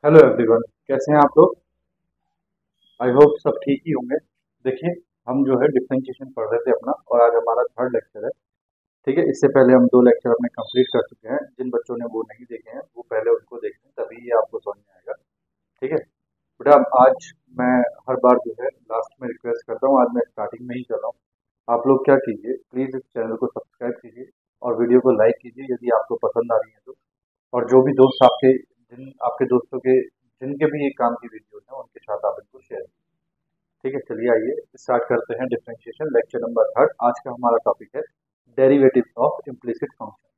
Hello everyone, कैसे हैं आप लोग। आई होप सब ठीक ही होंगे। देखिए, हम जो है डिफरेंशिएशन पढ़ रहे थे अपना, और आज हमारा थर्ड लेक्चर है। ठीक है, इससे पहले हम दो लेक्चर अपने कंप्लीट कर चुके हैं। जिन बच्चों ने वो नहीं देखे हैं वो पहले उनको देखें, तभी ये आपको समझ में आएगा। ठीक है बेटा, आज मैं हर बार जो है लास्ट में रिक्वेस्ट करता हूँ, आज मैं स्टार्टिंग में ही कर रहा हूँ। आप लोग क्या कीजिए, प्लीज़ इस चैनल को सब्सक्राइब कीजिए और वीडियो को लाइक कीजिए यदि आपको पसंद आ रही है तो। और जो भी दोस्त आपके दोस्तों के जिनके भी ये काम की वीडियो है उनके साथ आप इनको शेयर कीजिए। ठीक है, चलिए आइए स्टार्ट करते हैं डिफरेंशिएशन लेक्चर नंबर थर्ड। आज का हमारा टॉपिक है derivatives of implicit function.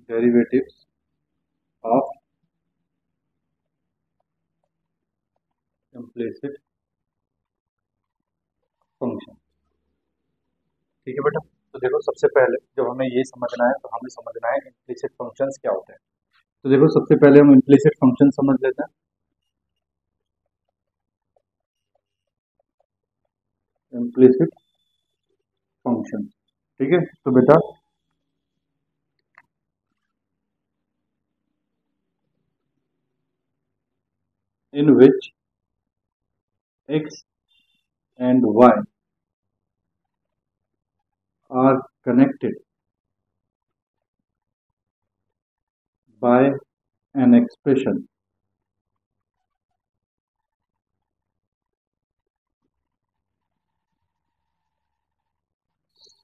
Derivatives of implicit function. ठीक है बेटा, तो देखो सबसे पहले जब हमें ये समझना है तो हमें समझना है इम्प्लिसिट फंक्शंस क्या होते हैं। तो देखो सबसे पहले हम इम्प्लिसिट फंक्शन समझ लेते हैं। इम्प्लिसिट फंक्शन, ठीक है। तो बेटा, इन विच x and y are connected by an expression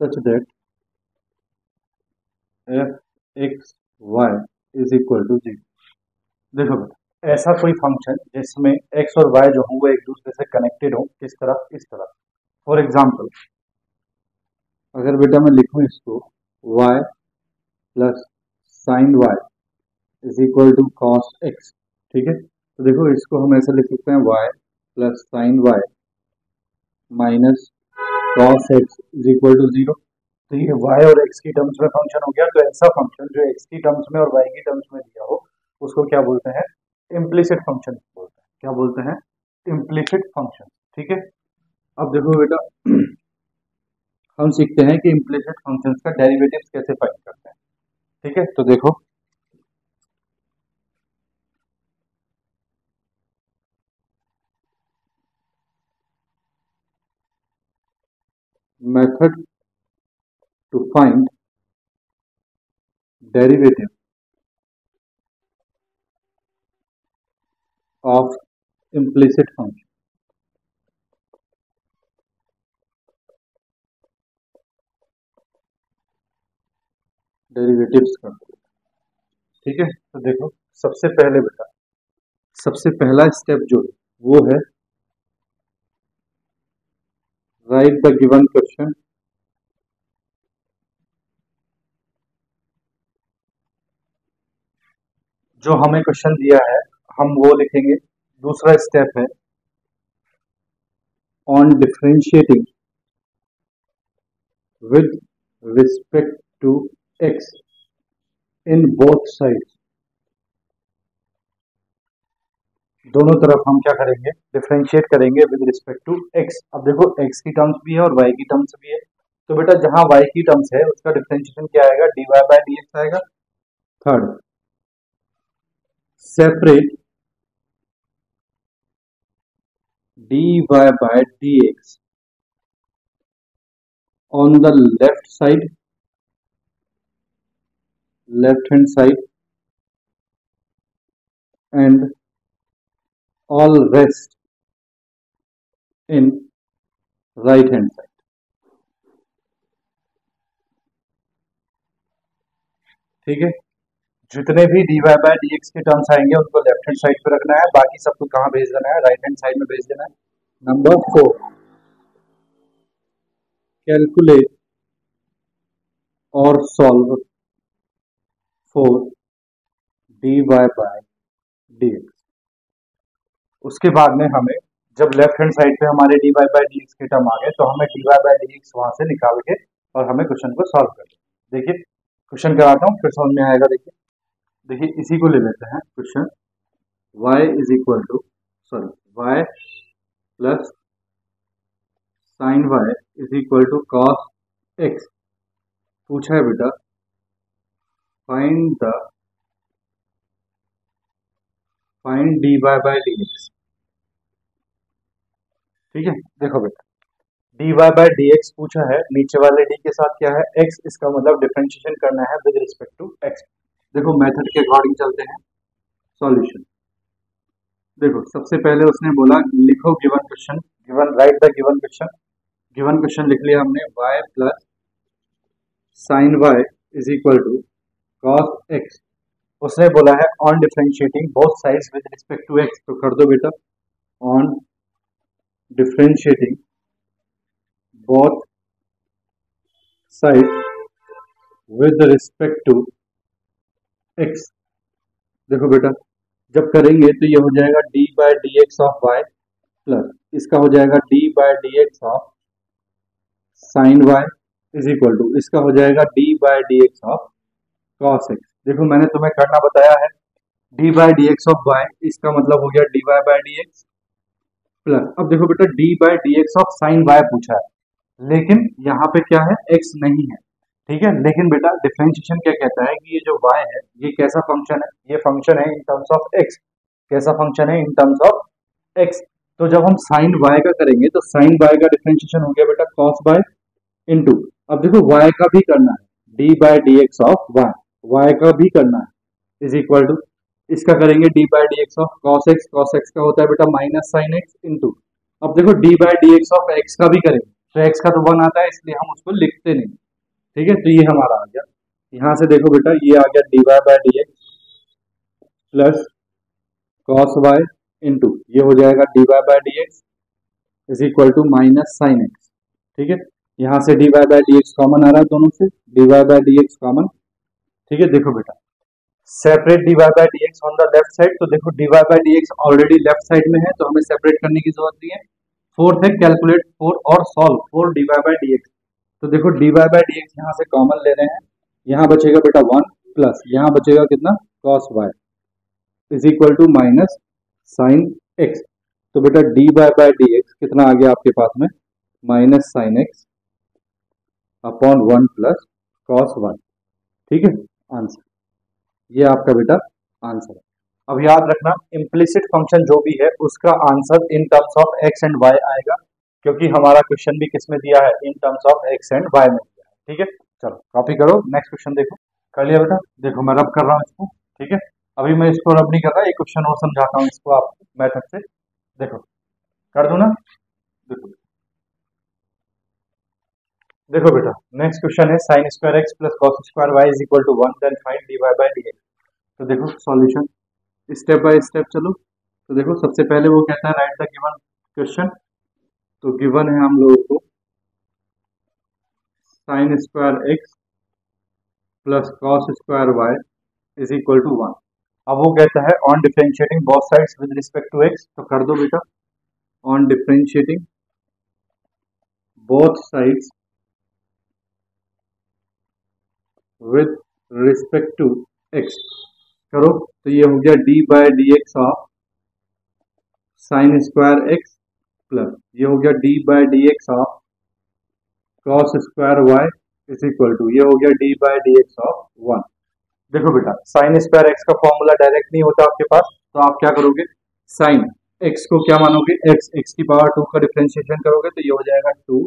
such that f x y is equal to 0। देखो बेटा, ऐसा कोई फंक्शन जिसमें x और y जो हों वो एक दूसरे से कनेक्टेड हो, किस तरह, इस तरह। फॉर एग्जाम्पल, अगर बेटा मैं लिखूं इसको y plus sine y is equal to cos x। ठीक है, तो देखो इसको हम ऐसे लिख सकते हैं y plus sine y minus cos x is equal to 0। तो ये y और x की टर्म्स में फंक्शन हो गया। तो ऐसा फंक्शन जो x की टर्म्स में और y की टर्म्स में दिया हो उसको क्या बोलते हैं, इम्प्लिसिट फंक्शन बोलते हैं। क्या बोलते हैं, इम्प्लिसिट फंक्शन। ठीक है, अब देखो बेटा, हम सीखते हैं कि इम्प्लिसिट फंक्शंस का डेरिवेटिव्स कैसे फाइंड करते हैं। ठीक है, तो देखो method to find derivative of implicit function. Derivatives का, ठीक है। तो देखो सबसे पहले बेटा, सबसे पहला स्टेप जो है वो है राइट द गिवन क्वेश्चन जो हमें क्वेश्चन दिया है हम वो लिखेंगे। दूसरा स्टेप है on differentiating with respect to x in both sides. दोनों तरफ हम क्या करेंगे, डिफरेंशिएट करेंगे विद रिस्पेक्ट टू एक्स। अब देखो एक्स की टर्म्स भी है और वाई की टर्म्स भी है। तो बेटा जहां वाई की टर्म्स है उसका डिफरेंशिएशन क्या आएगा, d y by d x आएगा। Third, separate dy by dx on the left hand side and all rest in right hand side। ठीक है, जितने भी dy by dx के टर्म्स आएंगे उनको लेफ्ट हैंड साइड पे रखना है, बाकी सबको कहाँ भेज देना है, राइट हैंड साइड में भेज देना है। नंबर 4, कैलकुलेट और solve for dy by dx। उसके बाद में हमें जब लेफ्ट हैंड साइड पे हमारे dy by dx के टर्म आ गए तो हमें dy by dx वहां से निकाल के और हमें क्वेश्चन को सॉल्व कर देना। देखिए क्वेश्चन कराता हूँ फिर समझ में आएगा। देखिए देखिए इसी को ले लेते हैं question, y is equal to y plus sine y is equal to cos x पूछा है बेटा, फाइंड dy बाय dx। ठीक है, देखो बेटा dy बाय dx पूछा है, नीचे वाले d के साथ क्या है x, इसका मतलब डिफरेंशिएशन करना है विद रिस्पेक्ट टू x। देखो मेथड के अकॉर्डिंग चलते हैं, सॉल्यूशन। देखो सबसे पहले उसने बोला लिखो given question, given right the given question. Given question लिख लिया हमने, y plus sine y is equal to cos x। उसने बोला है on differentiating both sides with respect to x, तो कर दो बेटा, on differentiating both side with respect to x। देखो बेटा जब करेंगे तो ये हो जाएगा d by d x of y plus इसका हो जाएगा d by d x of sine y is equal to इसका हो जाएगा d by d x of cos x. देखो मैंने तुम्हें करना बताया है, d by d x of y, इसका मतलब हो गया d y by d x plus, अब देखो बेटा d by d x of sine y पूछा है, लेकिन यहाँ पे क्या है एक्स नहीं है। ठीक है, लेकिन बेटा डिफरेंशिएशन क्या कहता है कि ये जो y है ये कैसा फंक्शन है, ये फंक्शन है इन टर्म्स ऑफ x। कैसा फंक्शन है इन टर्म्स ऑफ x। तो जब हम साइन y का करेंगे तो साइन y का डिफरेंशिएशन हो गया बेटा cos y इनटू, अब देखो y का भी करना है d by d x of y का भी करना है इज इक्वल टू इसका करेंगे d by d x of cos x का होता है बेटा माइनस साइन x इनटू, अब देखो d by d x of x का भी करेंगे तो x का तो 1 आता है इसलिए हम उसको लिखते नहीं। ठीक है, तो ये हमारा आ गया, यहां से देखो बेटा ये आ गया d y by d x plus cos y into ये हो जाएगा d y by d x is equal to minus sine x. ठीक है, यहां से d y by d x common आ रहा है दोनों से, d y by d x common. ठीक है, देखो बेटा separate d y by d x on the left side, तो देखो d y by d x already left side में है तो हमें सेपरेट करने की जरूरत नहीं है। फोर्थ है कैलकुलेट फोर और solve for d y by d x, तो देखो d y by d x यहाँ से कॉमन ले रहे हैं, यहाँ बचेगा बेटा 1 प्लस यहाँ बचेगा कितना cos y is equal to minus sine x। तो बेटा d y by d x कितना आ गया आपके पास में minus sine x upon 1 plus cos y। ठीक है, आंसर ये आपका बेटा आंसर है। अब याद रखना इम्प्लिसिट फंक्शन जो भी है उसका answer in terms of x and y आएगा, क्योंकि हमारा क्वेश्चन भी किसमें दिया है in terms of x and y में दिया है। ठीक है, चलो कॉपी करो, नेक्स्ट क्वेश्चन देखो। कर लिया बेटा, देखो मैं रब कर रहा हूँ इसको। ठीक है, अभी मैं इसको रब नहीं कर रहा, एक क्वेश्चन और समझाता हूँ इसको आपको मेथड से। देखो कर दो ना, देखो देखो बेटा नेक्स्ट क्वेश्चन है sine square x plus cos square y is equal to 1, then find d y by d x. तो देखो सॉल्यूशन स्टेप बाय स्टेप चलो। तो देखो सबसे पहले वो कहता है राइट द गिवन क्वेश्चन, तो गिवन है हम लोगों को sine square x plus cos square y is equal to 1। अब वो कहता है on differentiating both sides with respect to x, तो कर दो बेटा on differentiating both sides with respect to x करो, तो ये हो गया d by d x of sine square x plus ये हो गया d by d x of cos square y is equal to ये हो गया d by d x of 1। देखो बेटा साइन स्क्वायर एक्स का फॉर्मूला डायरेक्ट नहीं होता आपके पास, तो आप क्या करोगे साइन एक्स को क्या मानोगे एक्स, एक्स की पावर 2 का डिफरेंशिएशन करोगे तो ये हो जाएगा 2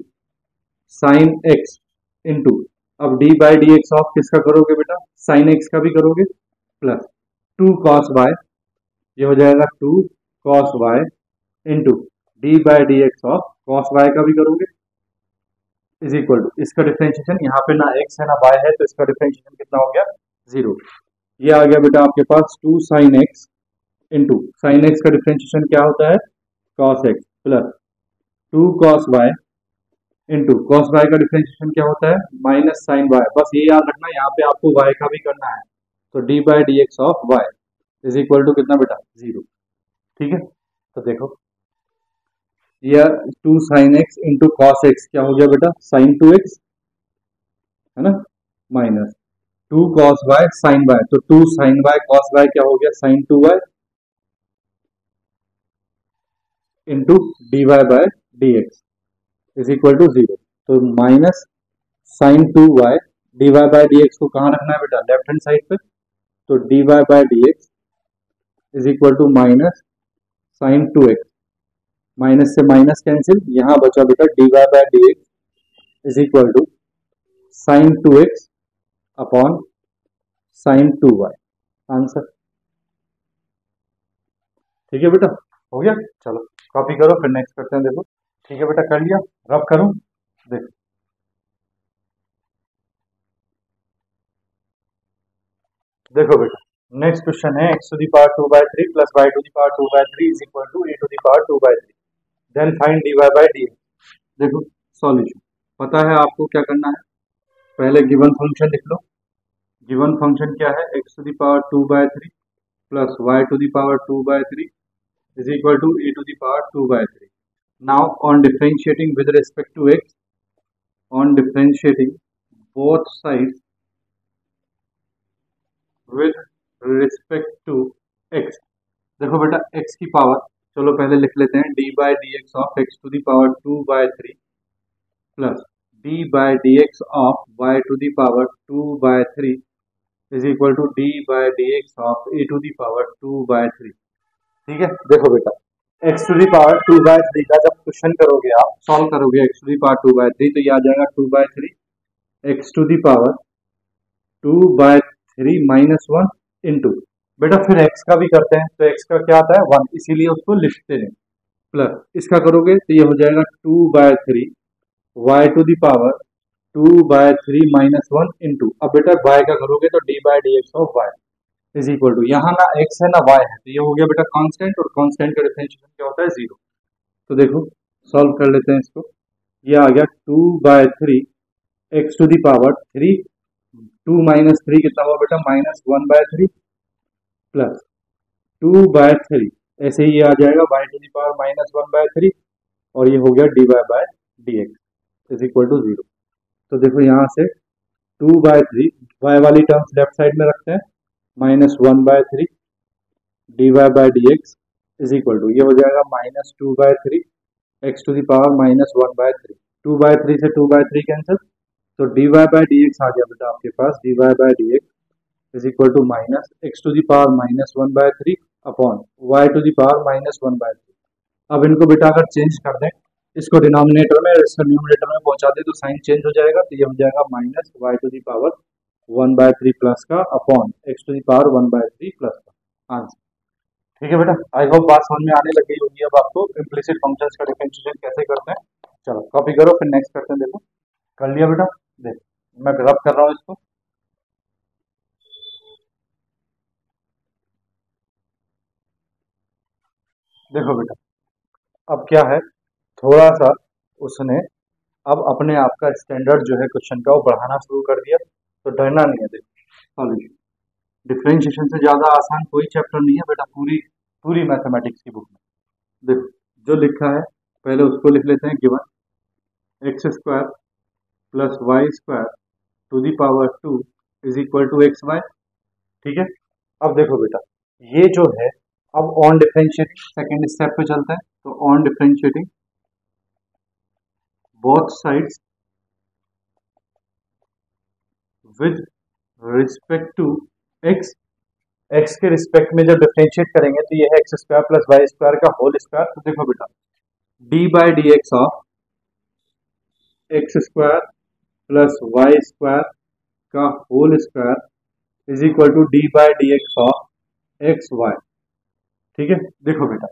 साइन एक्स इंटू, अब D by d x of किसका करोगे बेटा साइन एक्स का भी करोगे प्लस 2 कॉस वाई, ये हो जाएगा 2 cos y into d by d x of cos y का भी करोगे इज इक्वल टू इसका डिफरेंशिएशन, यहाँ पे ना एक्स है ना वाई है तो इसका डिफरेंशिएशन कितना हो गया 0। ये आ गया बेटा आपके पास 2 sine x into sine x का डिफरेंशिएशन क्या होता है cos x plus 2 cos y into cos y का डिफरेंशिएशन क्या होता है माइनस साइन वाई। बस ये याद रखना यहाँ पे आपको वाई का भी करना है, तो d by d x of y is equal to कितना बेटा 0। ठीक है, तो देखो ये 2 sine x into cos x क्या हो गया बेटा साइन 2x है ना minus 2 cos y sine y, तो 2 साइन वाई कॉस वाई क्या हो गया sine 2y into d y by d x is equal to 0, तो minus sine 2y, dy by dx को कहाँ रखना है बेटा, लेफ्ट हैंड साइड पे, तो dy by dx is equal to minus sine 2x, minus से माइनस कैंसिल, यहाँ बचा बेटा dy by dx is equal to sine 2x upon sine 2y, answer. ठीक है बेटा, हो गया, चलो कॉपी करो फिर नेक्स्ट करते हैं। देखो ठीक है बेटा, कर लिया, रब करूं, देखो देखो बेटा, नेक्स्ट क्वेश्चन है x to the power 2/3 plus y to the power 2/3 is equal to a to the power 2/3, then find dy by dx। देखो सॉल्यूशन पता है आपको क्या करना है, पहले गिवन फंक्शन लिख लो। गिवन फंक्शन क्या है, x to the power 2/3 plus y to the power 2/3 is equal to a to the power 2/3. Now on differentiating with respect to x, on differentiating both sides with respect to x, देखो बेटा x की power, चलो पहले लिख लेते हैं d by dx of x to the power 2/3 plus d by dx of y to the power 2/3 is equal to d by dx of a to the power 2/3। ठीक है, देखो बेटा x टू दी पावर 2/3 का जब question करोगे, आप solve करोगे x to the power 2/3, तो ये आ जाएगा 2/3 x to the power 2/3 minus 1 into, बेटा फिर x का भी करते हैं, तो x का क्या आता है 1, इसीलिए उसको लिखते हैं, प्लस इसका करोगे तो ये हो जाएगा 2/3 y to the power 2/3 minus 1 into, अब बेटा y का करोगे तो d by d x of y is equal to, यहाँ ना x है ना y है, तो ये हो गया बेटा कांस्टेंट, और कांस्टेंट का डिफरेंशिएशन क्या होता है, 0। तो देखो सॉल्व कर लेते हैं इसको, ये आ गया 2/3 x to the power 3, 2 minus 3 कितना हुआ बेटा, माइनस 1/3 प्लस 2/3, ऐसे ही ये आ जाएगा y to the power minus 1/3, और ये हो गया dy by dx is equal to 0। तो देखो यहाँ से 2/3, y वाली टर्म्स लेफ्ट साइड में रखते हैं, minus 1/3 dy by dx is equal to, ये हो जाएगा minus 2/3 x to the power minus 1/3, 2/3 से 2/3 कैंसिल, तो dy बाय dx आ गया बेटा आपके पास, dy by dx is equal to minus x to the power minus 1/3 upon y to the power minus 1/3। अब इनको बेटा अगर चेंज कर दें, इसको डिनोमिनेटर में इसको न्यूमरेटर में पहुंचा दे, तो साइन चेंज हो जाएगा, तो ये हो जाएगा minus y to the power 1/3 plus का upon x to the power 1/3 plus का, आंसर। ठीक है बेटा, आई होप बात समझ में आने लगी होगी अब आपको, इम्प्लिसिट फंक्शंस का डिफरेंशिएशन कैसे करते हैं। चलो कॉपी करो फिर नेक्स्ट करते हैं। देखो कर लिया बेटा, देख मैं रब कर रहा हूँ इसको, देखो बेटा अब क्या है, थोड़ा सा उसने अब अपने आप का स्टैंडर्ड जो है क्वेश्चन का वो बढ़ाना शुरू कर दिया, तो डरना नहीं है। देखो सॉल्यूशन, डिफरेंशिएशन से ज्यादा आसान कोई चैप्टर नहीं है बेटा पूरी पूरी मैथमेटिक्स की बुक में। देखो जो लिखा है पहले उसको लिख लेते हैं, given x square plus y square to the power 2 is equal to x y. ठीक है, अब देखो बेटा ये जो है, अब ऑन डिफरेंशिएटिंग सेकेंड स्टेप पे चलते हैं, तो on differentiating both sides with respect to x, x के रिस्पेक्ट में जब डिफरेंशिएट करेंगे तो ये है x square plus y square का होल स्क्वायर। तो देखो बेटा d by d x of x square plus y square का whole square is equal to d by d x of x y. ठीक है, देखो बेटा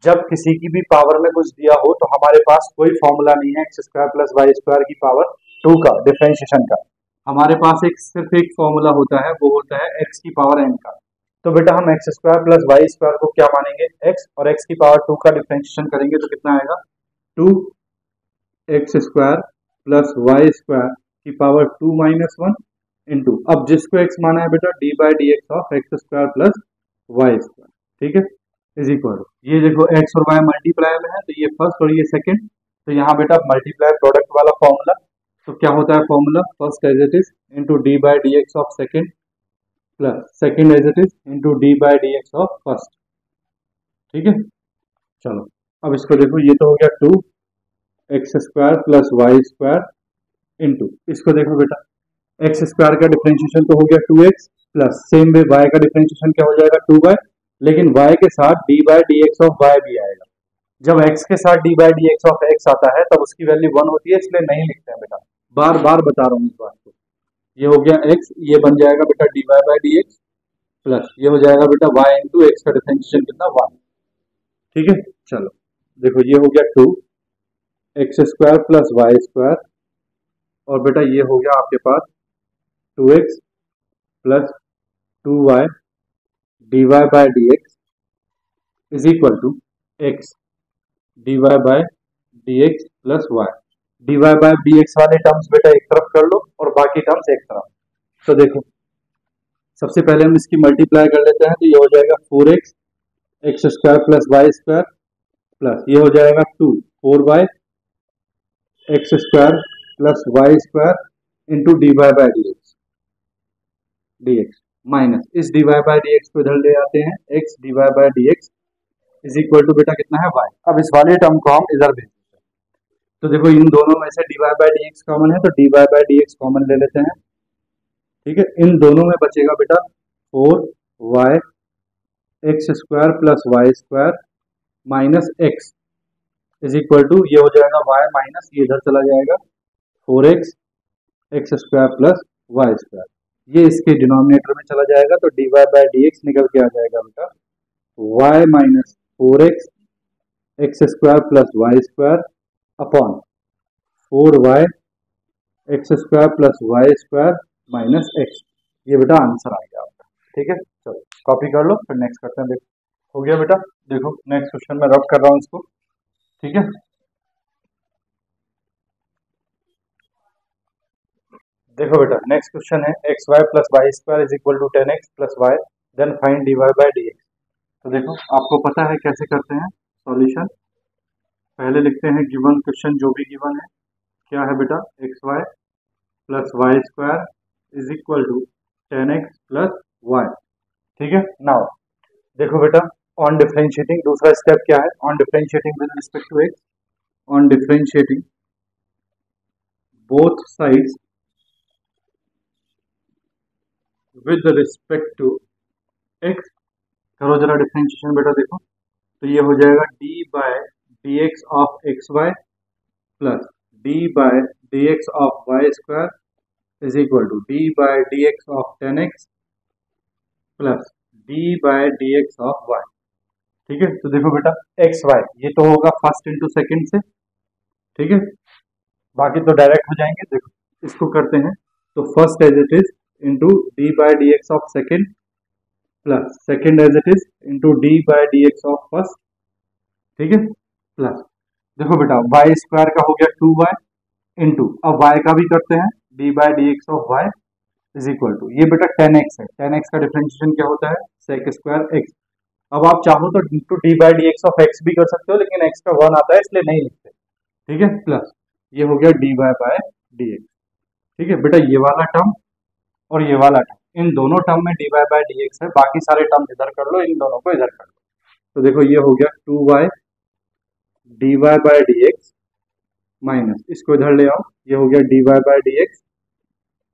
जब किसी की भी पावर में कुछ दिया हो तो हमारे पास कोई फॉर्मूला नहीं है x square plus y square की पावर 2 का डिफरेंशिएशन का, हमारे पास सिर्फ एक फॉर्मूला होता है, वो होता है एक्स की पावर n का। तो बेटा हम x square plus y square को क्या मानेंगे, एक्स, और एक्स की पावर 2 का डिफरेंशिएशन करेंगे तो कितना आएगा, 2 x square plus y square की पावर 2 माइनस 1 इंटू, अब जिसको एक्स माना है बेटा d by d x of x square plus y square. ठीक है, इज इक्वल, ये देखो एक्स और वाई मल्टीप्लाई में है, तो ये फर्स्ट और ये सेकंड, तो यहाँ बेटा मल्टीप्लाई प्रोडक्ट वाला फॉर्मूला, तो क्या होता है formula, first as it is into d by d x of second plus second as it is into d by d x of first. ठीक है, चलो अब इसको देखो, ये तो हो गया 2 x square plus y square into इसको देखो बेटा, एक्स स्क्वायर का डिफरेंशिएशन तो हो गया 2x plus same way y का डिफरेंशिएशन क्या हो जाएगा 2y, लेकिन y के साथ d by d x of y भी आएगा। जब x के साथ d by d x of x आता है तब उसकी वैल्यू 1 होती है, इसलिए नहीं लिखते हैं बेटा, बार बार बता रहा हूँ इस बात को। ये हो गया x, ये बन जाएगा बेटा d y by d x plus ये हो जाएगा बेटा y इंटू एक्स का डिफरेंशिएशन कितना 1। ठीक है, चलो देखो ये हो गया 2 x square plus y square, और बेटा ये हो गया आपके पास 2x plus 2y d y by d x is equal to x d y by d x plus y. D y by d x वाले टर्म्स बेटा एक तरफ कर लो और बाकी टर्म्स एक तरफ। तो देखो सबसे पहले हम इसकी मल्टीप्लाई कर लेते हैं, तो ये हो जाएगा 4x x square plus y square plus ये हो जाएगा 2 4y x square plus y square into d y by d x minus इस d y by d x को इधर ले आते हैं, x d y by d x is equal to बेटा कितना है y। अब इस वाले टर्म को हम इधर भेज देते हैं, तो देखो इन दोनों में से d y by d x common है तो d y by d x common ले लेते हैं। ठीक है, इन दोनों में बचेगा बेटा 4y x square plus y square minus x is equal to ये हो जाएगा y माइनस ये इधर चला जाएगा 4x x square plus y square, ये इसके डिनोमिनेटर में चला जाएगा तो d y by d x निकल के आ जाएगा बेटा y minus 4x x square plus y square upon 4y x square plus y square minus x. ये बेटा आंसर आ गया आपका। ठीक है, चलो कॉपी कर लो फिर नेक्स्ट करते हैं। देखो हो गया बेटा, देखो नेक्स्ट क्वेश्चन में रब कर रहा हूँ इसको। ठीक है, देखो बेटा नेक्स्ट क्वेश्चन है x y plus y square is equal to 10x plus y then find d y by d x. तो देखो आपको पता है कैसे करते हैं सॉल्यूशन, पहले लिखते हैं गिवन क्वेश्चन जो भी गिवन है, क्या है बेटा x y plus y square is equal to 10x plus y. ठीक है, नाउ देखो बेटा ऑन डिफरेंशिएटिंग दूसरा स्टेप क्या है, on differentiating with respect to x, on differentiating both sides with respect to x, करो जरा डिफरेंशिएशन बेटा। देखो तो ये हो जाएगा d by d x of x y plus d by d x of y square is equal to d by d x of 10x plus d by d x of y. ठीक है, तो देखो बेटा x Y ये तो होगा first into second से, ठीक है, बाकी तो डायरेक्ट हो जाएंगे। देखो इसको करते हैं तो first as it is into d by d x of second plus second as it is into d by d x of first. ठीक है, प्लस देखो बेटा वाई स्क्वायर का हो गया 2y इंटू अब y का भी करते हैं d by d x of y is equal to ये बेटा 10x है, 10x का डिफरेंशिएशन क्या होता है सेक स्क्वायर x। अब आप चाहो तो into d by d x of x भी कर सकते हो, लेकिन x का 1 आता है इसलिए नहीं लिखते। ठीक है, प्लस ये हो गया d y by d x. ठीक है बेटा, ये वाला टर्म और ये वाला टर्म, इन दोनों टर्म में d y by d x है, बाकी सारे टर्म इधर कर लो, इन दोनों को इधर कर लो। तो देखो ये हो गया 2y d y by d x minus इसको इधर ले आओ, ये हो गया d y by d x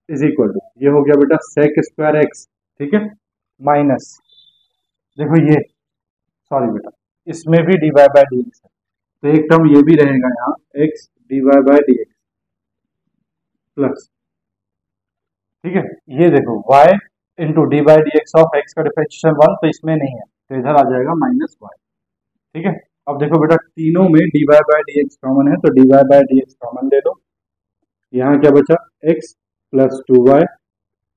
is equal to ये हो गया बेटा सेक स्क्वायर एक्स। ठीक है, माइनस देखो ये सॉरी बेटा इसमें भी d y by d x है, तो एक टर्म ये भी रहेगा यहाँ x d y by d x plus, ठीक है, ये देखो y into d by d x of x का डिफरेंशिएशन 1 तो इसमें नहीं है तो इधर आ जाएगा माइनस वाई। ठीक है, अब देखो बेटा तीनों में d y by d x common है तो d y by d x common ले लो, यहाँ क्या बचा x plus 2y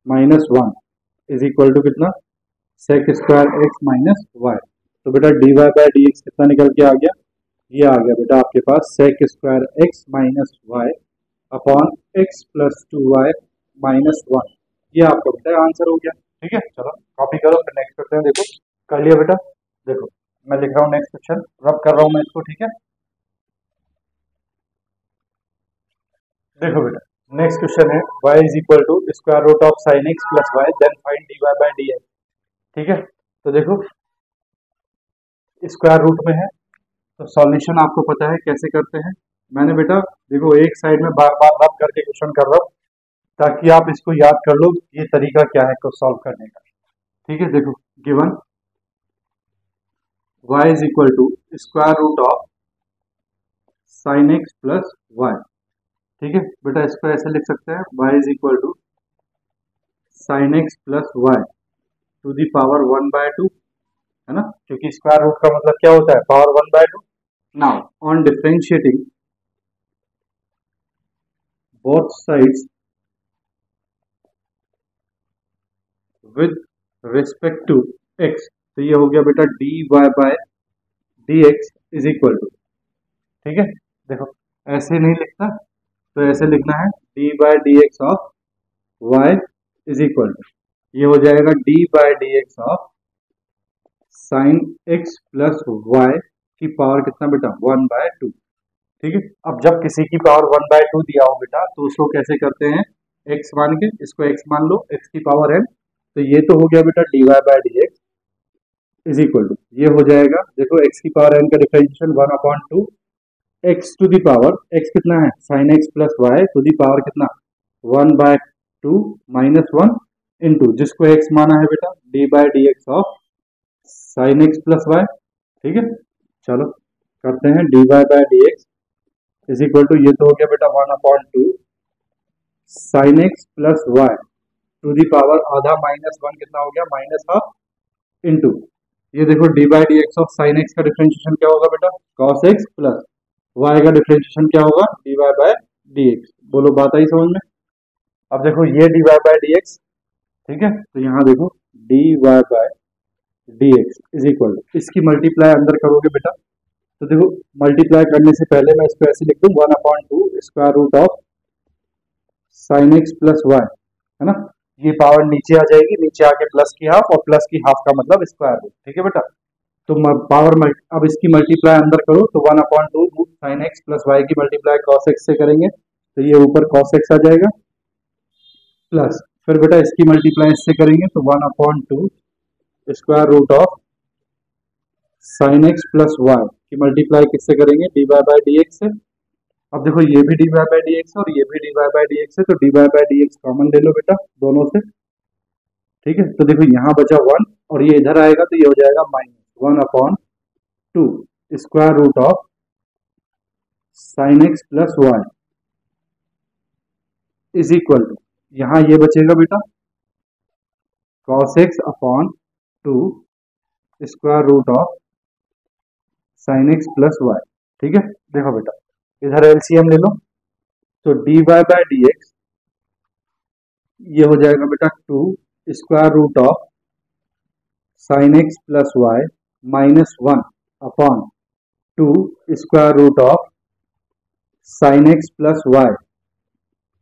minus 1 is equal to कितना sec square x minus y. तो बेटा d y by d x कितना निकल के आ गया, ये आ गया बेटा आपके पास sec square x minus y upon x plus 2y minus 1, ये आपका बेटा आंसर हो गया। ठीक है, चलो कॉपी करो फिर नेक्स्ट करते हैं। देखो कर लिया बेटा, देखो मैं लिख रहा हूँ नेक्स्ट क्वेश्चन, रब कर रहा हूँ मैं इसको। ठीक है, देखो बेटा नेक्स्ट क्वेश्चन है y is equal to square root of sine x plus y then find d y by d x. ठीक है, तो देखो स्क्वायर रूट में है तो सॉल्यूशन आपको पता है कैसे करते हैं, मैंने बेटा देखो एक साइड में बार बार रब करके क्वेश्चन कर रहा हूँ ताकि आप इसको याद कर लो ये तरीका क्या है को सॉल्व करने का। ठीक है, देखो given y is equal to square root of sine x plus y. ठीक है बेटा, इसको ऐसे लिख सकते हैं y is equal to sine x plus y to the power 1/2, है ना, क्योंकि स्क्वायर रूट का मतलब क्या होता है, power 1/2। Now on differentiating both sides with respect to x, तो ये हो गया बेटा dy by dx is equal to, ठीक है, देखो ऐसे नहीं लिखता तो ऐसे लिखना है dy by dx of y is equal to, ये हो जाएगा dy by dx of sine x plus y की पावर कितना बेटा 1/2। ठीक है, अब जब किसी की पावर 1/2 दिया हो बेटा तो उसको कैसे करते हैं, x मान के, इसको x मान लो, x की पावर n, तो ये तो हो गया बेटा dy by dx is equal to, ये हो जाएगा देखो x की पावर n का differentiation 1/2 x to the power x कितना है sine x plus y to the power कितना 1/2 माइनस 1 इंटू जिसको x माना है बेटा d by d x of sine x plus y. ठीक है, चलो करते हैं d y by d x is equal to, ये तो हो गया बेटा 1/2 sine x plus y to the power आधा माइनस 1 कितना हो गया माइनस हाफ इंटू, ये देखो d by d x of sine x का डिफरेंशिएशन क्या होगा बेटा कॉस एक्स प्लस वाई का डिफरेंशिएशन क्या होगा d y by d x. बोलो बात आई समझ में। अब देखो ये d y by d x, ठीक है, तो यहाँ देखो d y by d x is equal to, इसकी मल्टीप्लाई अंदर करोगे बेटा, तो देखो मल्टीप्लाई करने से पहले मैं इसको ऐसे लिख दूं 1/2 square root of sine x plus y, है ना, ये पावर नीचे आ जाएगी, नीचे आके प्लस की हाफ और प्लस की हाफ का मतलब स्क्वायर रूट। ठीक है बेटा, तो पावर अब इसकी मल्टीप्लाई अंदर करो तो 1/2 साइन एक्स प्लस वाई की मल्टीप्लाई कॉस एक्स से करेंगे तो ये ऊपर कॉस एक्स आ जाएगा, प्लस फिर बेटा इसकी मल्टीप्लाई इससे करेंगे तो 1/2 square root of sine x plus y की मल्टीप्लाई किससे करेंगे d y by d x से। अब देखो ये भी d y by d x और ये भी d y by d x है, तो d y by d x common ले लो बेटा दोनों से। ठीक है, तो देखो यहाँ बचा 1 और ये इधर आएगा तो ये हो जाएगा -1/2 square root of sine x plus y is equal to, यहाँ ये बचेगा बेटा cos x upon 2 square root of sine x plus y. ठीक है, देखो बेटा इधर एलसीएम ले लो तो d y by d x ये हो जाएगा बेटा 2 square root of sine x plus y -1 upon 2 square root of sine x plus y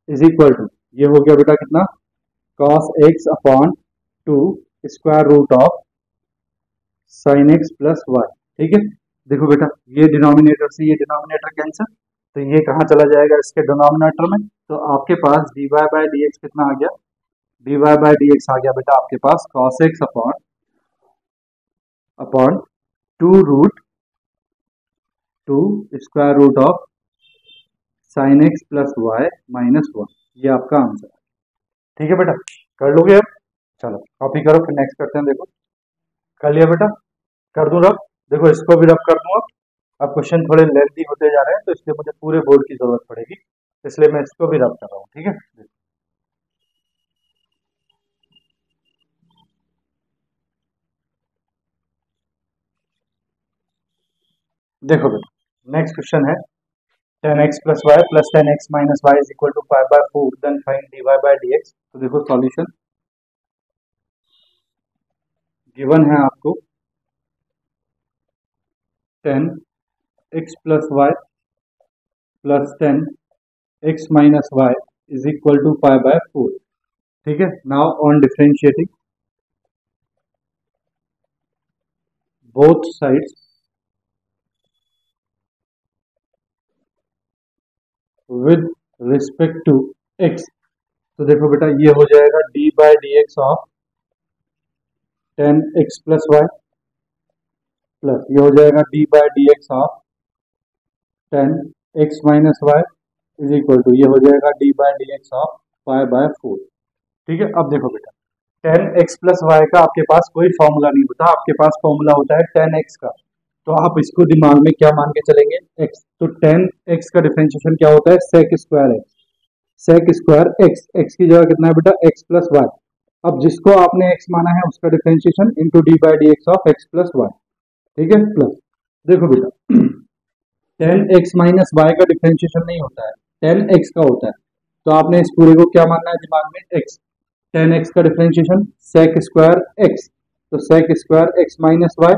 is equal to, ये हो गया बेटा कितना cos x upon 2 square root of sine x plus y. ठीक है, देखो बेटा ये डिनोमिनेटर से ये डिनोमिनेटर कैंसिल, तो ये कहाँ चला जाएगा इसके डिनोमिनेटर में, तो आपके पास d y by d x कितना आ गया, d y by d x आ गया बेटा आपके पास cos x upon 2 square root of sine x plus y -1, ये आपका आंसर है। ठीक है बेटा, कर लोगे अब, चलो कॉपी करो फिर नेक्स्ट करते हैं। देखो कर लिया बेटा, कर दूं रब, देखो इसको भी रब कर दूं। अब क्वेश्चन थोड़े लेंथी होते जा रहे हैं तो इसलिए मुझे पूरे बोर्ड की जरूरत पड़ेगी, इसलिए मैं इसको भी रब कर रहा हूँ। ठीक है, देखो बेटा नेक्स्ट क्वेश्चन है 10x plus y plus 10x minus y is equal to 5/4 then find dy by dx। तो देखो सॉल्यूशन गिवन है आपको 10x plus y plus 10x minus y is equal to 5/4। ठीक है, now on differentiating both sides with respect to x, तो देखो बेटा ये हो जाएगा d by d x of 10x plus y plus ये हो जाएगा d by d x of 10 x minus y is equal to ये हो जाएगा d by d x of y by 4। ठीक है, अब देखो बेटा, टेन एक्स प्लस वाई का आपके पास कोई फॉर्मूला नहीं होता, आपके पास फॉर्मूला होता है टेन एक्स का। तो आप इसको दिमाग में क्या मान के चलेंगे, एक्स। तो टेन एक्स का डिफरेंशिएशन क्या होता है, sec square x. Sec square x, x की जगह कितना है बेटा, एक्स प्लस वाई। अब जिसको आपने एक्स माना है उसका differentiation into d by d x of x plus y. ठीक है, प्लस देखो बेटा, टेन एक्स माइनस वाई का डिफरेंशिएशन नहीं होता है, टेन एक्स का होता है। तो आपने इस पूरे को क्या मानना है दिमाग में, एक्स। टेन एक्स का डिफरेंशिएशन सेक स्क्वायर एक्स, तो sec square x minus y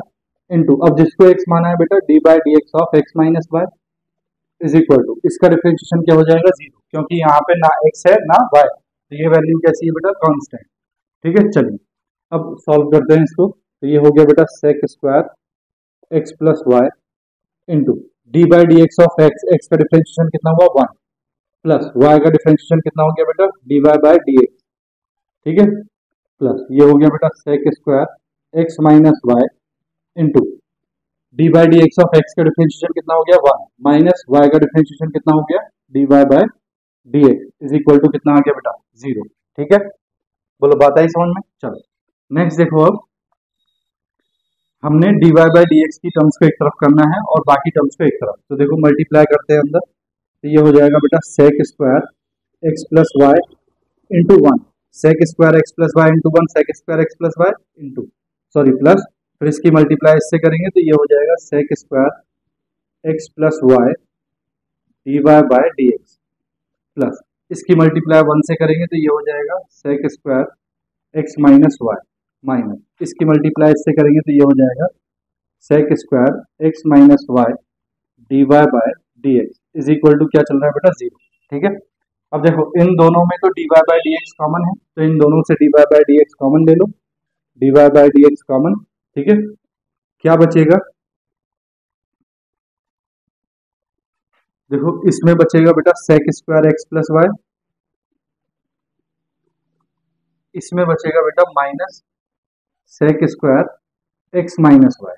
into, अब जिसको एक्स माना है बेटा, d by d x of x minus y is equal to, इसका डिफरेंशिएशन क्या हो जाएगा, जीरो, क्योंकि यहाँ पे ना एक्स है ना वाई, तो ये वैल्यू कैसी है बेटा, कांस्टेंट। ठीक है, चलिए अब सॉल्व करते हैं इसको। तो ये हो गया बेटा sec square x plus y into d by d x of x, x का डिफरेंशिएशन कितना हुआ, वन, प्लस वाई का डिफरेंशिएशन कितना हो गया बेटा, d y by d x. ठीक है, प्लस ये हो गया बेटा sec square x minus y into d by d x of x का डिफरेंशिएशन कितना हो गया, वन, माइनस वाई का डिफरेंशिएशन कितना हो गया, d y by d x is equal to कितना आ गया बेटा, जीरो। ठीक है, बोलो बात आई समझ में। चलो नेक्स्ट देखो, अब हमने d y by d x की टर्म्स को एक तरफ करना है और बाकी टर्म्स को एक तरफ। तो देखो मल्टीप्लाई करते हैं अंदर, तो ये हो जाएगा बेटा sec square x plus y into one, sec square x plus y into one, sec square x plus y into, sorry plus, फिर इसकी मल्टीप्लाई इससे करेंगे तो ये हो जाएगा sec square x plus y d y by d x, plus इसकी multiply one से करेंगे तो ये हो जाएगा sec square x minus y, minus इसकी मल्टीप्लाई इससे करेंगे तो ये हो जाएगा sec square x minus y d y by d x is equal to क्या चल रहा है बेटा, जीरो। ठीक है, अब देखो इन दोनों में तो d y by d x common है, तो इन दोनों से d y by d x common ले लो, d y by d x common. ठीक है, क्या बचेगा, देखो इसमें बचेगा बेटा sec square x plus y, इसमें बचेगा बेटा minus sec square x minus y.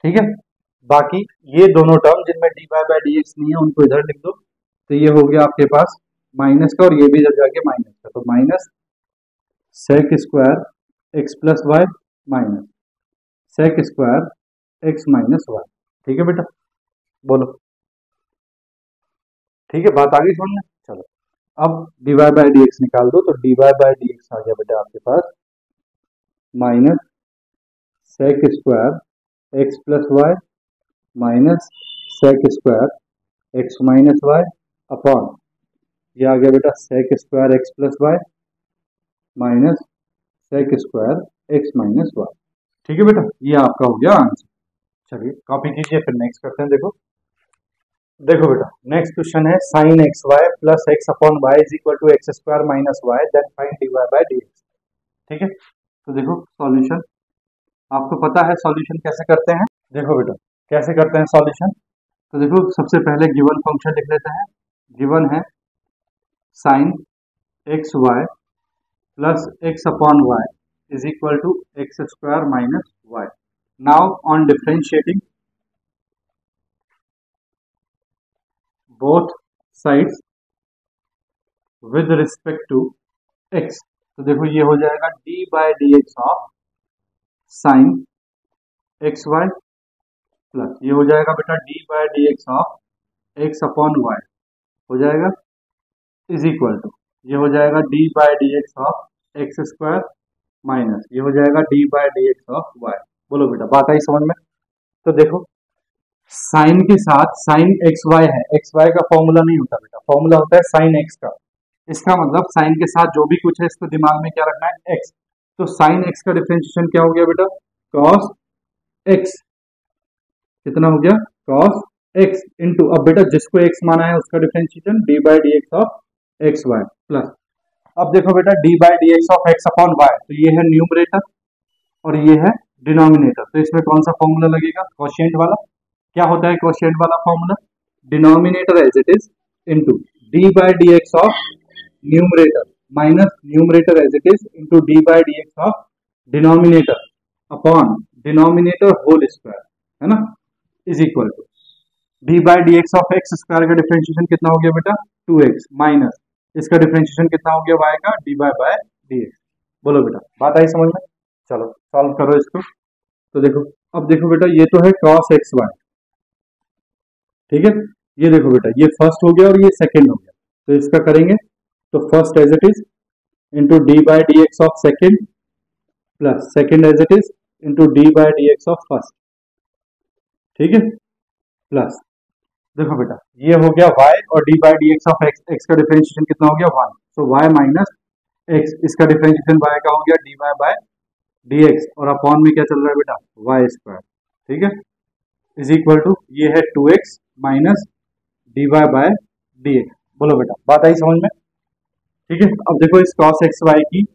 ठीक है, बाकी ये दोनों टर्म जिनमें d y by d x नहीं है उनको इधर लिख दो, तो ये हो गया आपके पास माइनस का, और ये भी इधर जाके माइनस का, तो minus sec square x plus y minus sec square x minus y. ठीक है बेटा, बोलो ठीक है, बात आ गई समझ में। चलो अब d y by d x निकाल दो, तो d y by d x आ गया बेटा आपके पास minus sec square x plus y minus sec square x minus y upon, ये आ गया बेटा sec square x plus y minus sec square x minus y. ठीक है बेटा, ये आपका हो गया आंसर। चलिए कॉपी कीजिए, फिर नेक्स्ट करते हैं। देखो देखो बेटा, नेक्स्ट क्वेश्चन है sine x y plus x upon y is equal to x square minus y, then find d y by d x. ठीक है, तो देखो सॉल्यूशन, आपको पता है सॉल्यूशन कैसे करते हैं। देखो बेटा कैसे करते हैं सॉल्यूशन, तो देखो सबसे पहले गिवन फंक्शन लिख लेते हैं। गिवन है sine x y plus x upon y is equal to x square minus y. Now on differentiating both sides with respect to x, तो देखो ये हो जाएगा d by d x of sine x y plus ये हो जाएगा बेटा d by d x of x upon y हो जाएगा इज इक्वल टू, ये हो जाएगा d by d x of x square minus ये हो जाएगा d by d x of y. बोलो बेटा बात आई समझ में। तो देखो साइन के साथ साइन एक्स वाई है, एक्स वाई का फॉर्मूला नहीं होता बेटा, फॉर्मूला होता है साइन एक्स का। इसका मतलब साइन के साथ जो भी कुछ है इसको दिमाग में क्या रखना है, एक्स। तो साइन एक्स का डिफरेंशिएशन क्या हो गया बेटा, कॉस एक्स, कितना हो गया, कॉस एक्स इंटू, अब बेटा जिसको एक्स माना है उसका differentiation d by d x of x y plus, अब देखो बेटा d by d x of x upon y, तो ये है न्यूमरेटर और ये है डिनोमिनेटर, तो इसमें कौन सा फॉर्मूला लगेगा, कोशिएंट वाला। क्या होता है कोशिएंट वाला formula, denominator as it is into d by d x of numerator minus numerator as it is into d by d x of denominator upon denominator whole square, है ना, is equal to d by d x of x square का differentiation कितना हो गया बेटा 2x minus इसका differentiation कितना हो गया y का d by by d x. बोलो बेटा बात आई समझ में। चलो सॉल्व करो इसको। तो देखो अब देखो बेटा ये तो है cos एक्स वाई, ठीक है। ये देखो बेटा ये फर्स्ट हो गया और ये सेकंड हो गया, तो इसका करेंगे तो first as it is into d by d x of second plus second as it is into d by d x of first, ठीक है। प्लस देखो बेटा ये हो गया y और d by d x of x, x का differentiation कितना हो गया 1, तो y माइनस एक्स, इसका डिफरेंशिएशन y का हो गया d y by d x और अपॉन में क्या चल रहा है बेटा वाई स्क्वायर, ठीक है, इज इक्वल टू ये है 2x minus d y by d x. बोलो बेटा बात आई समझ में, ठीक है। अब देखो इस cos एक्स वाई की,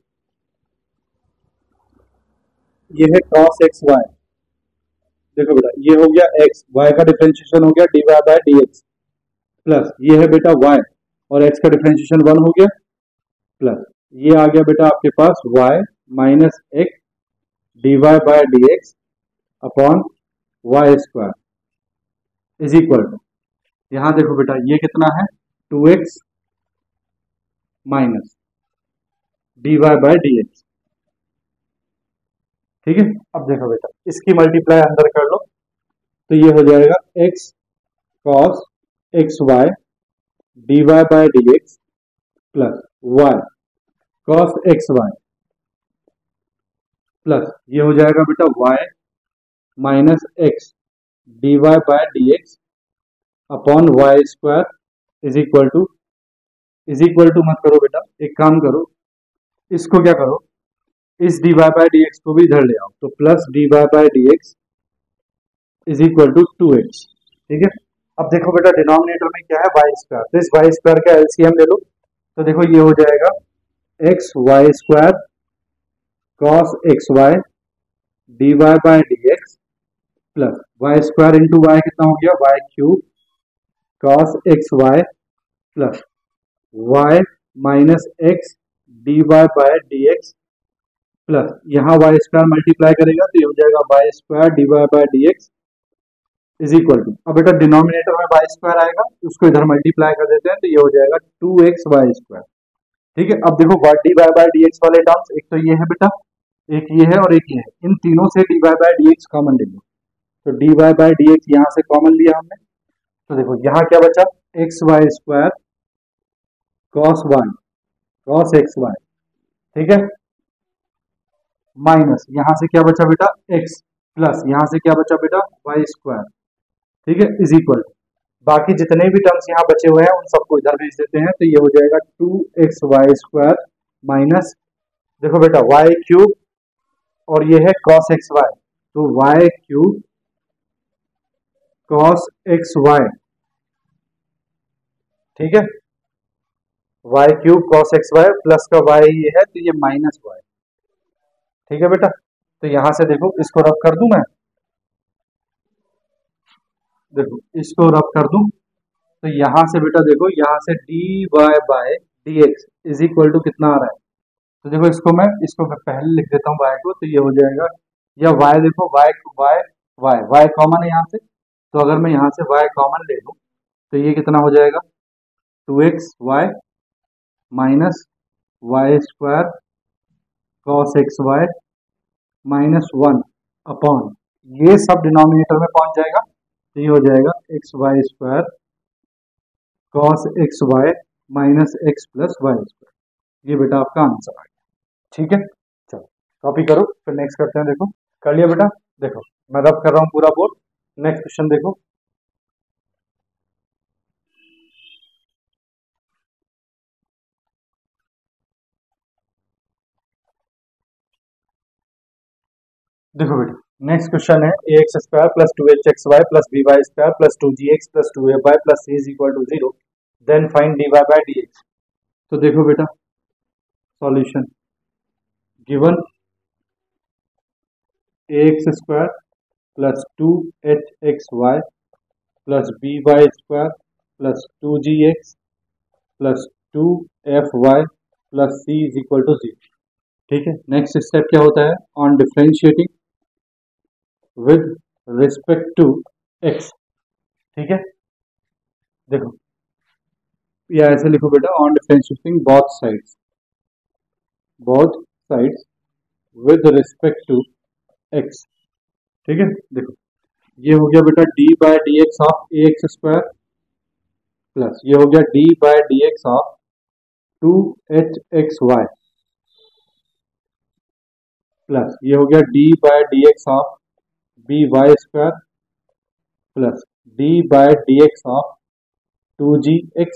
ये है cos एक्स वाई, देखो बेटा ये हो गया x, y का डिफरेंशिएशन हो गया d y by d x plus ये है बेटा y और x का डिफरेंशिएशन 1 हो गया प्लस ये आ गया बेटा आपके पास y minus x d y by d x upon y square is equal to, यहां देखो बेटा ये कितना है 2x minus d y by d x, ठीक है। अब देखो बेटा इसकी मल्टीप्लाई अंदर कर लो तो ये हो जाएगा x cos x y d y by d x plus y cos x y plus ये हो जाएगा बेटा y minus x d y by d x upon y square is equal to मत करो बेटा, एक काम करो इसको क्या करो, इस d y by d x को भी इधर ले आओ, तो plus d y by d x is equal to 2x, ठीक है। अब देखो बेटा डिनोमिनेटर में क्या है वाई स्क्वायर, तो इस वाई स्क्वायर का एलसीएम ले लो, तो देखो ये हो जाएगा x y square cos x y d y by d x plus y square into y कितना हो गया y cube cos x y plus y minus x d y by d x plus यहाँ y square multiply करेगा तो ये हो जाएगा y square d y by d x is equal to, अब बेटा डिनोमिनेटर में वाई स्क्वायर आएगा उसको इधर मल्टीप्लाई कर देते हैं तो ये हो जाएगा 2x वाई स्क्वायर, ठीक है। अब देखो d y by d x वाले टर्म्स, एक तो ये है बेटा, एक ये है और एक ये है, इन तीनों से d y by d x common ले लो, तो d y by d x यहाँ से कॉमन लिया हमने, तो देखो यहाँ क्या बचा x y square cos y cos x y, ठीक है, माइनस यहाँ से क्या बचा बेटा x प्लस यहाँ से क्या बचा बेटा वाई स्क्वायर, ठीक है, इज इक्वल टू बाकी जितने भी टर्म्स यहाँ बचे हुए हैं उन सबको इधर भेज देते हैं तो ये हो जाएगा 2x वाई स्क्वायर माइनस देखो बेटा वाई क्यूब और ये है cos एक्स वाई, तो y cube cos x y, ठीक है, y cube cos x y plus का वाई ये है तो ये माइनस वाई, ठीक है बेटा। तो यहां से देखो इसको रब कर दूं मैं, देखो इसको रब कर दूं तो यहां से बेटा देखो यहाँ से d y by d x is equal to कितना आ रहा है, तो देखो इसको मैं पहले लिख देता हूँ वाई को, तो ये हो जाएगा या वाई देखो y y y y common है यहाँ से, तो अगर मैं यहाँ से वाई कॉमन ले लूँ तो ये कितना हो जाएगा 2x y minus y square cos x y minus 1 upon ये सब डिनोमिनेटर में पहुंच जाएगा तो ये हो जाएगा x y square cos x y minus x plus y square, ये बेटा आपका आंसर आ गया, ठीक है। चलो कॉपी करो फिर नेक्स्ट करते हैं, देखो कर लिया बेटा, देखो मैं रब कर रहा हूँ पूरा बोर्ड, नेक्स्ट क्वेश्चन देखो, देखो बेटा नेक्स्ट क्वेश्चन है a x square plus 2h y plus b y square plus 2gx plus 2f y plus c is equal to 0, then find dy by dx। तो देखो बेटा solution given a x square plus 2hxy plus b y square plus 2gx plus 2fy plus c is equal to 0, ठीक है। Next step क्या होता है on differentiating with respect to x, ठीक है, देखो या ऐसे लिखो बेटा, on differentiating both sides with respect to x. ठीक है, देखो ये हो गया बेटा d by d x of a x square, plus ये हो गया d by d x of 2hxy, plus ये हो गया d by d x of b y square, plus d by d x of 2gx,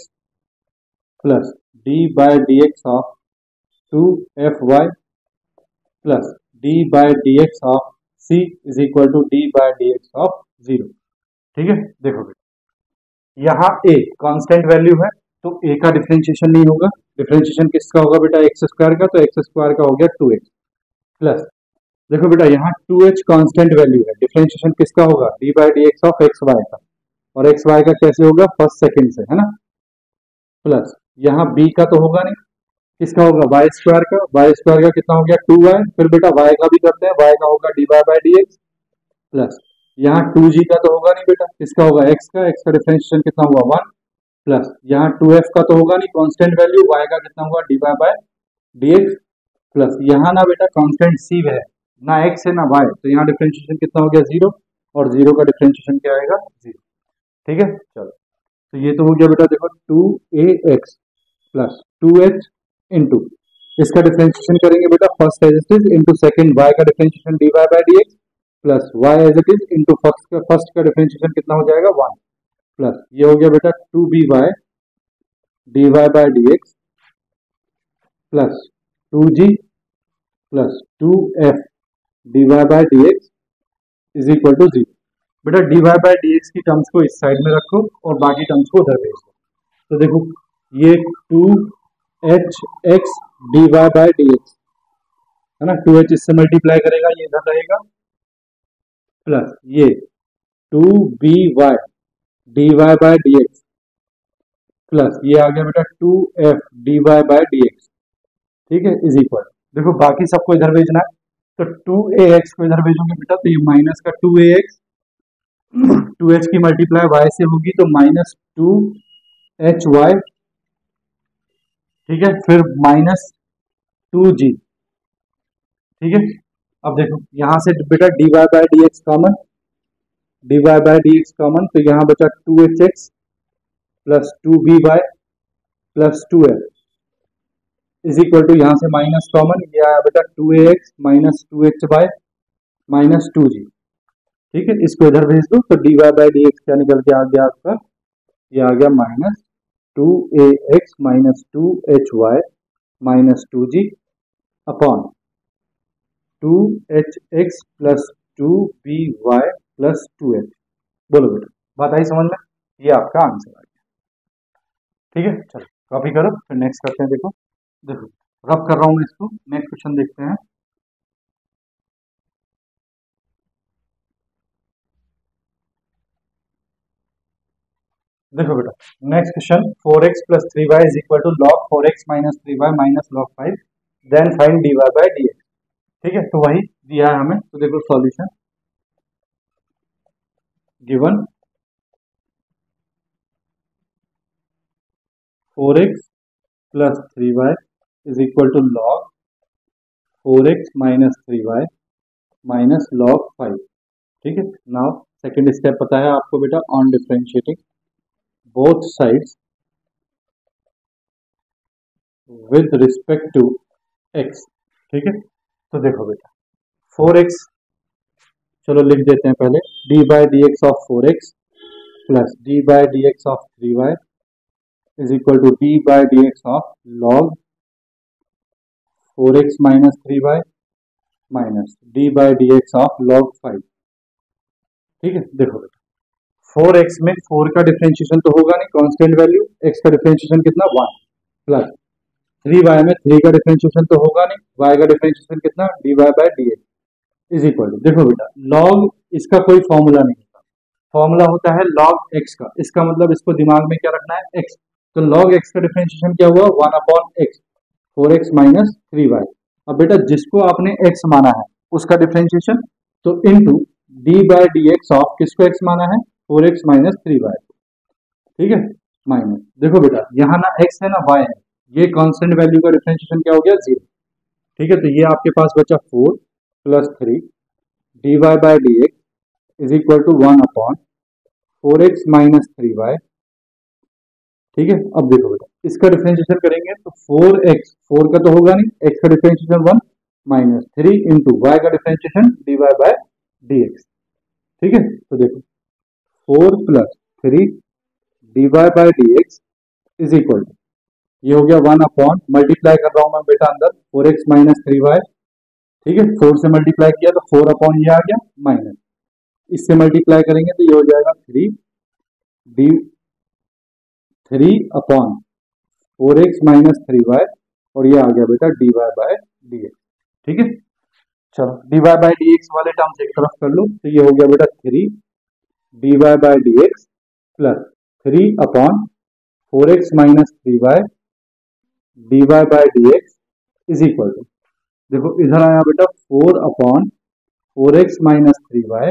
plus d by d x of 2fy, plus d by d x of c is equal to d by d x of 0। ठीक है, देखो बेटा यहाँ a constant value है तो a का differentiation नहीं होगा। डिफरेंशिएशन किसका होगा बेटा, एक्स स्क्वायर का, तो एक्स स्क्वायर का हो गया 2x, प्लस देखो बेटा यहाँ 2h कांस्टेंट वैल्यू है, डिफरेंशिएशन किसका होगा, d by d x of x y का, और एक्स वाई का कैसे होगा, फर्स्ट सेकंड से, है ना, प्लस यहाँ b का तो होगा नहीं, किसका होगा, वाई स्क्वायर का, वाई स्क्वायर का कितना हो गया 2y, फिर बेटा y का भी करते हैं, y का होगा d y by d x, plus यहाँ 2g का तो होगा नहीं बेटा, किसका होगा x का डिफरेंशिएशन कितना हुआ 1, प्लस यहाँ 2f का तो होगा नहीं कांस्टेंट वैल्यू, y का कितना हुआ d y by d x, plus यहाँ ना बेटा कांस्टेंट c है, ना x है ना y, तो यहाँ डिफरेंशिएशन कितना हो गया 0, और 0 का डिफरेंशिएशन क्या आएगा 0। ठीक है, चलो तो ये तो हो गया बेटा, देखो 2ax प्लस 2h इंटू इसका डिफरेंशिएशन करेंगे बेटा first as it is into second y का differentiation d y by d x, plus y as it is into first का डिफरेंशिएशन कितना हो जाएगा 1, प्लस ये हो गया बेटा 2by d y by d x, plus 2g plus 2f d y by d x is equal to 0। बेटा d y by d x की टर्म्स को इस साइड में रखो और बाकी टर्म्स को उधर भेज दो, तो देखो ये 2hx d y by d x है ना, 2h इससे मल्टीप्लाई करेगा ये इधर रहेगा, प्लस ये 2by d y by d x, plus ये आ गया बेटा 2f d y by d x. ठीक है, इज इक्वल, देखो बाकी सबको इधर भेजना है, तो 2ax को इधर भेजोगे बेटा तो ये माइनस का 2ax, 2h की मल्टीप्लाई y से होगी तो माइनस 2hy, ठीक है, फिर माइनस 2g। ठीक है, अब देखो यहां से बेटा d y by d x common, d y by d x common, तो यहाँ बचा 2hx plus 2by plus 2f is equal to यहाँ से माइनस कॉमन, ये आया बेटा 2ax minus 2hy minus 2g। ठीक है, इसको इधर भेज दो तो d y by d x क्या निकल के आ गया आपका, ये आ गया minus 2ax minus 2hy minus 2g upon 2hx plus 2by plus 2h। बोलो बेटा बात आई समझ में, ये आपका आंसर आ गया। ठीक है, चलो कॉपी करो, फिर नेक्स्ट करते हैं। देखो देखो रब कर रहा हूँ इसको, नेक्स्ट क्वेश्चन देखते हैं। देखो बेटा next question, 4x plus 3y is equal to log 4x minus 3y minus log 5, then find dy by dx। ठीक है, तो वही दिया है हमें, तो देखो solution given 4x plus 3y is equal to log 4x minus 3y minus log 5। ठीक है, नाउ सेकेंड स्टेप पता है आपको बेटा, on differentiating both sides with respect to x। ठीक है, तो देखो बेटा 4x चलो लिख देते हैं पहले, d by d x of 4x plus d by d x of 3y is equal to d by d x of log 4x minus 3y minus d by d x of log 5। ठीक है, देखो बेटा 4x में 4 का differentiation तो होगा नहीं, constant value, x का डिफरेंशिएशन कितना 1, प्लस 3y में 3 का डिफरेंशिएशन तो होगा नहीं, y का डिफरेंशिएशन कितना dy by dx is equal to, देखो बेटा log इसका कोई फॉर्मूला नहीं होता, फॉर्मूला होता है log x का, इसका मतलब इसको दिमाग में क्या रखना है x, तो log x का डिफरेंशिएशन क्या हुआ 1 upon x, 4x minus 3y। अब बेटा जिसको आपने x माना है उसका डिफरेंशिएशन तो into d by d x of किसको x माना है 4x माइनस 3y। ठीक है, माइनस, देखो बेटा यहाँ ना x है ना y है, ये कांस्टेंट वैल्यू का डिफरेंशिएशन क्या हो गया 0। ठीक है, तो ये आपके पास बचा 4 plus 3 dy by d x is equal to 1/4x minus 3y। ठीक है, अब देखो बेटा इसका डिफरेंशिएशन करेंगे तो 4x, 4 का तो होगा नहीं, x का डिफरेंशिएशन 1 माइनस 3 इंटू वाई का differentiation dy by d x. ठीक है, तो देखो 4 plus 3 dy by d x is equal to, ये हो गया 1 मल्टीप्लाई कर रहा हूं मैं बेटा अंदर 4x माइनस 3y। ठीक है, 4 से मल्टीप्लाई किया तो 4 ये आ गया माइनस, इससे मल्टीप्लाई करेंगे तो ये हो जाएगा 3/4x माइनस 3y, और ये आ गया बेटा dy बाई डी एक्स। ठीक है, चलो dy बाई डी एक्स वाले टर्म्स एक तरफ कर लो, तो ये हो गया बेटा 3 dy by d x plus 3/4x minus 3y dy by d x is equal to, देखो इधर आया बेटा 4/4x माइनस 3y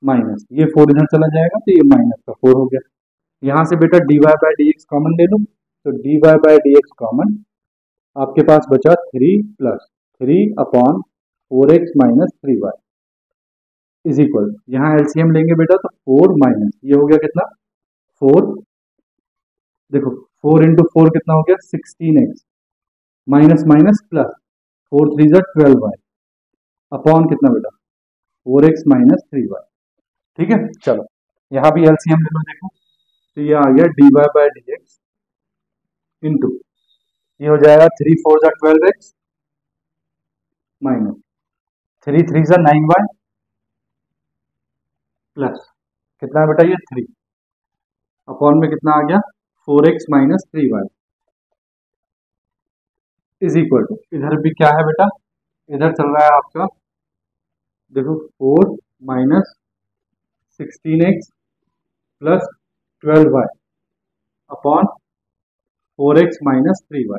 माइनस, ये 4 इधर चला जाएगा तो ये माइनस का 4 हो गया। यहाँ से बेटा dy by d x common ले लो, तो dy by d x common, आपके पास बचा 3 plus 3/4x minus 3y is equal, यहाँ एलसीएम लेंगे बेटा तो 4 माइनस, ये हो गया कितना 4, देखो 4 इंटू 4 कितना हो गया 16x minus minus plus 4 3 12y upon कितना बेटा 4x माइनस 3y। ठीक है, चलो यहाँ भी एलसीएम ले लो, देखो तो ये आ गया dy by d x into, ये हो जाएगा 3 4 12x माइनस 3 3 9y प्लस कितना है बेटा ये 3 अपॉन में कितना आ गया 4x minus 3y is equal to, इधर भी क्या है बेटा, इधर चल रहा है आपका देखो 4 minus 16x plus 12y upon 4x minus 3y।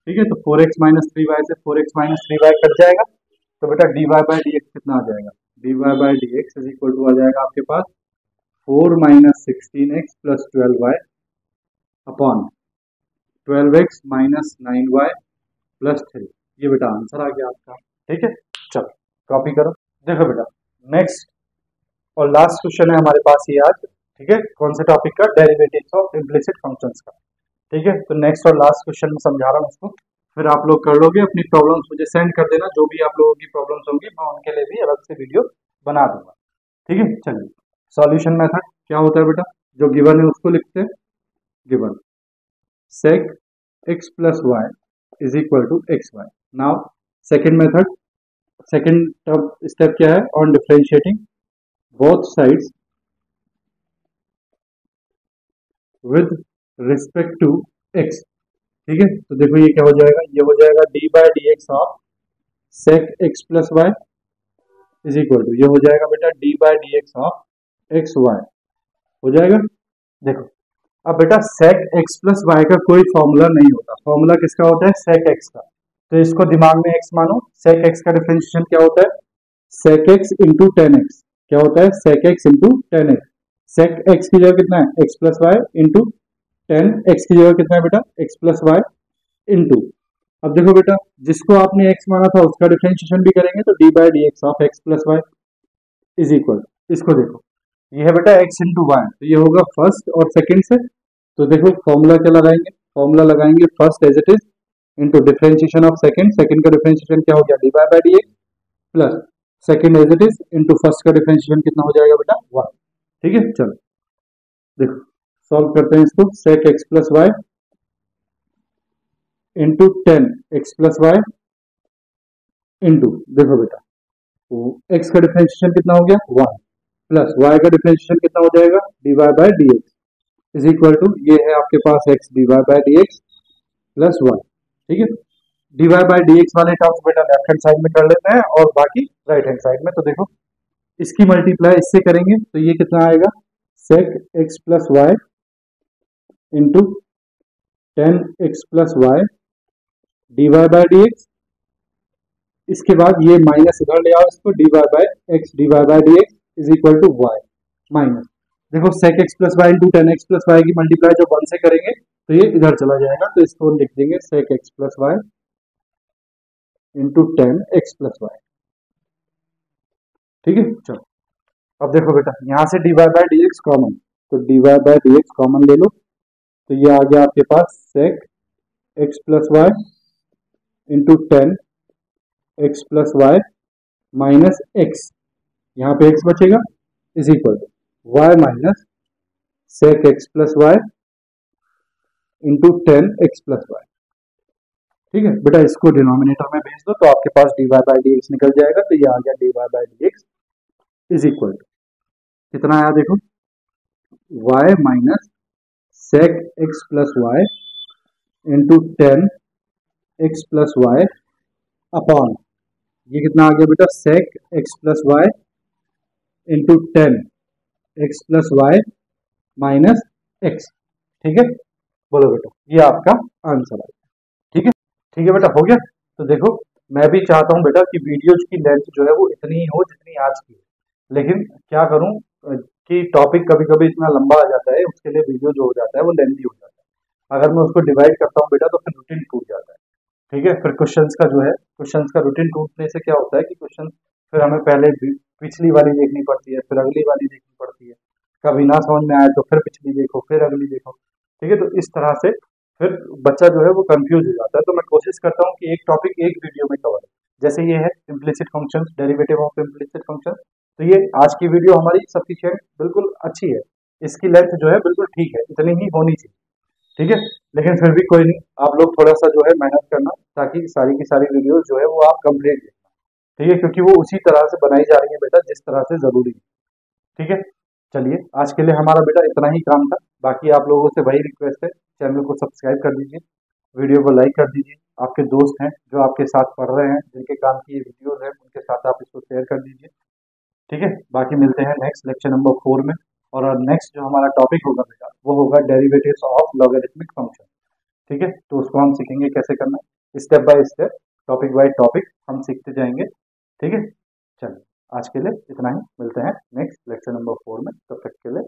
ठीक है, तो 4x माइनस 3y से 4x माइनस 3y कट जाएगा, तो बेटा dy बाई डी एक्स कितना आ जाएगा, dy by d x is equal to आ जाएगा आपके पास 4 minus 16x plus 12y upon 12x minus 9y plus 3। ये बेटा आंसर आ गया आपका। ठीक है, चलो कॉपी करो। देखो बेटा नेक्स्ट और लास्ट क्वेश्चन है हमारे पास ये आज। ठीक है, कौन से टॉपिक का, डेरिवेटिव्स ऑफ इम्प्लिसिट फंक्शंस का। ठीक है, तो नेक्स्ट और लास्ट क्वेश्चन में समझा रहा हूँ उसको, फिर आप लोग कर लोगे। अपनी प्रॉब्लम्स मुझे सेंड कर देना, जो भी आप लोगों की प्रॉब्लम्स होंगी मैं उनके लिए भी अलग से वीडियो बना दूंगा। ठीक है, चलिए सॉल्यूशन मेथड क्या होता है बेटा, जो गिवन है उसको लिखते हैं। Given sec x plus y is equal to xy। now second method, second step क्या है, on differentiating both sides with respect to x। ठीक है, तो देखो ये क्या हो जाएगा, ये हो जाएगा d by d x of sec x plus y is equal to, ये हो जाएगा बेटा d by d x of x y हो जाएगा। देखो अब बेटा sec x प्लस वाई का कोई फॉर्मूला नहीं होता, फॉर्मूला किसका होता है sec x का, तो इसको दिमाग में x मानो। sec x का डिफरेंशिएशन क्या होता है, sec x into tan x, क्या होता है sec x into tan x. sec x की जगह कितना है x plus y into tan x की जगह कितना है बेटा x प्लस वाई इंटू, अब देखो बेटा जिसको आपने x माना था उसका डिफरेंशिएशन भी करेंगे तो d by d x of x plus y is equal, इसको देखो ये है बेटा x इंटू वाई, तो ये होगा फर्स्ट और सेकंड से, तो देखो फॉर्मूला क्या लगाएंगे, फॉर्मूला लगाएंगे first as it is into differentiation of second, second का डिफरेंशिएशन क्या हो गया d by d x plus second as it is into first का डिफरेंशिएशन कितना हो जाएगा बेटा 1। ठीक है, चलो देखो सॉल्व करते हैं इसको, sec x plus y into tan x plus y into, देखो बेटा x का डिफरेंशिएशन कितना हो गया 1 प्लस y का डिफरेंशिएशन कितना हो जाएगा d y by d x is equal to, ये है आपके पास x d y by d x plus y. ठीक है, d y by d x वाले टर्म्स बेटा लेफ्ट हैंड साइड में कर लेते हैं और बाकी राइट हैंड साइड में, तो देखो इसकी मल्टीप्लाई इससे करेंगे तो ये कितना आएगा sec x plus y into tan x plus y d y by d x, इसके बाद ये माइनस इधर ले आओ इसको, d y by x d y by d x is equal to y minus, देखो sec x plus y into tan x plus y की multiply जब 1 से करेंगे तो ये इधर चला जाएगा, तो इसको लिख देंगे sec x plus y into tan x plus y. ठीक है, चलो अब देखो बेटा, यहां से dy by d x common, तो dy by d x common ले लो, तो ये आ गया आपके पास sec x plus y into tan x plus y minus x, यहाँ पे x बचेगा, is equal to y minus sec x plus y into tan x plus y. ठीक है बेटा, इसको डिनोमिनेटर में भेज दो तो आपके पास dy बाई डी एक्स निकल जाएगा, तो ये आ गया dy by d x is equal to कितना आया देखो, y माइनस sec x plus y into tan x plus y upon, ये कितना आ गया बेटा, sec x plus y into tan x plus y minus x. ठीक है, बोलो बेटा, ये आपका आंसर है। ठीक है, ठीक है बेटा, हो गया। तो देखो, मैं भी चाहता हूँ बेटा कि वीडियोज की लेंथ जो है वो इतनी ही हो जितनी आज की है, लेकिन क्या करूँ कि टॉपिक कभी कभी इतना लंबा आ जाता है, उसके लिए वीडियो जो हो जाता है वो लेंथी हो जाता है। अगर मैं उसको डिवाइड करता हूँ बेटा तो फिर रूटीन टूट जाता है। ठीक है, फिर क्वेश्चंस का जो है, क्वेश्चंस का रूटीन टूटने से क्या होता है कि क्वेश्चन फिर हमें पहले पिछली वाली देखनी पड़ती है, फिर अगली वाली देखनी पड़ती है, कभी ना समझ में आए तो फिर पिछली देखो, फिर अगली देखो। ठीक है, तो इस तरह से फिर बच्चा जो है वो कंफ्यूज हो जाता है। तो मैं कोशिश करता हूँ कि एक टॉपिक एक वीडियो में कवर है। जैसे ये है implicit functions, derivative of implicit function, तो ये आज की वीडियो हमारी सफिशिएंट बिल्कुल अच्छी है, इसकी लेंथ जो है बिल्कुल ठीक है, इतनी ही होनी चाहिए। ठीक है, लेकिन फिर भी कोई नहीं, आप लोग थोड़ा सा जो है मेहनत करना, ताकि सारी की सारी वीडियो जो है वो आप कंप्लीट देखना। ठीक है, क्योंकि वो उसी तरह से बनाई जा रही है बेटा जिस तरह से जरूरी है। ठीक है, चलिए आज के लिए हमारा बेटा इतना ही काम था। बाकी आप लोगों से वही रिक्वेस्ट है, चैनल को सब्सक्राइब कर दीजिए, वीडियो को लाइक कर दीजिए, आपके दोस्त हैं जो आपके साथ पढ़ रहे हैं, जिनके काम की ये वीडियोज है, उनके साथ आप इसको शेयर कर दीजिए। ठीक है, बाकी मिलते हैं नेक्स्ट लेक्चर नंबर 4 में, और नेक्स्ट जो हमारा टॉपिक होगा बेटा वो होगा डेरिवेटिव्स ऑफ लॉगरिथमिक फंक्शन। ठीक है, तो उसको हम सीखेंगे कैसे करना है, step by step, topic by topic हम सीखते जाएंगे। ठीक है, चलिए आज के लिए इतना ही, मिलते हैं नेक्स्ट लेक्चर नंबर 4 में, तब तक के लिए